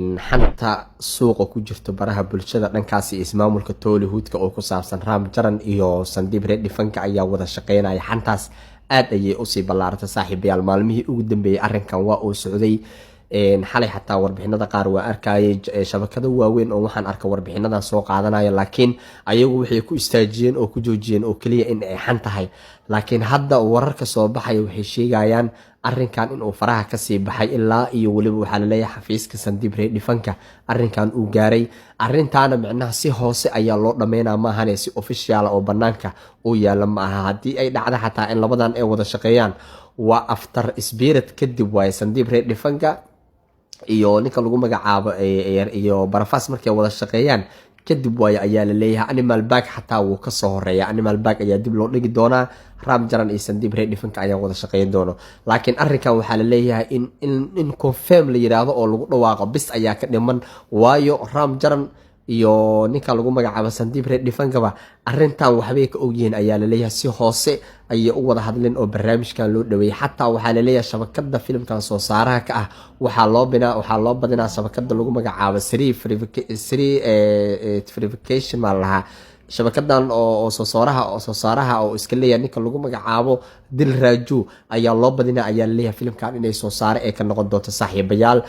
xanta suuqa ku jirto baraha bulshada dhankaasi ismaamulka Tollywoodka oo ku saabsan Ram Charan iyo Sandeep Reddy fanka ayaa wada shaqeynaya. xantaas aad ayay u sii ballaaratay saaxiibayaal. maalmihii ugu dambeeyay arrinkan waa uu socday. xalay xataa warbixinada qaar waa arkayay shabakado waaweyn oo waxaan arka warbixinadan soo qaadanaya, laakiin ayagu waxay ku istaajiyeen oo ku joojiyeen oo kaliya in ay xan tahay. laakiin hadda wararka soo baxaya waxay sheegayaan arrinkan inuu faraha kasii baxay ilaa iyo weliba waxaa laleeyahay xafiiska Sandeep Reddy fanka arrinkan uu gaaray. arrintaana micnaha si hoose ayaa loo dhameynaa maahane si official oo banaanka uu yaala ma aha. haddii ay dhacdo xataa in labadan ay wada shaqeeyaan waa after spirit kadib waaye. Sandeep Reddy fanka iyo ninka lagu magacaabo iyo Barafas markay wada shaqeeyaan kadib waaye ayaa la leeyahay. Animal Bag xataa wuu ka soo horeeya. Animal Bag ayaa dib loo dhigi doonaa. Ram Charan iyo Sandeep Reddy fanka ayaa wada shaqeyn doono. laakiin arrinkan waxaa la leeyahay in confirm la yiraahdo oo lagu dhawaaqo bis ayaa ka dhiman, waayo Ram Charan iyo ninka lagu magacaabo Sandeep Reddy fankaba arrintan waxbay ka ogyihiin ayaa la leeyahay. si hoose ayay u wada hadleen oo barnaamijkan loo dhaweeyay. xataa waxaa la leeyahay shabakada filimkan soo saaraha ka ah waxaa loo badinaa shabakada lagu magacaabo Sri Verification ma laha. shabakadan oo soo saaraha oo iska leeyahay ninka lagu magacaabo Dil Raju ayaa loo badinaa ayaa la leeyahay filimkan inay soo saare ee ka noqon doonto saaxiibayaal.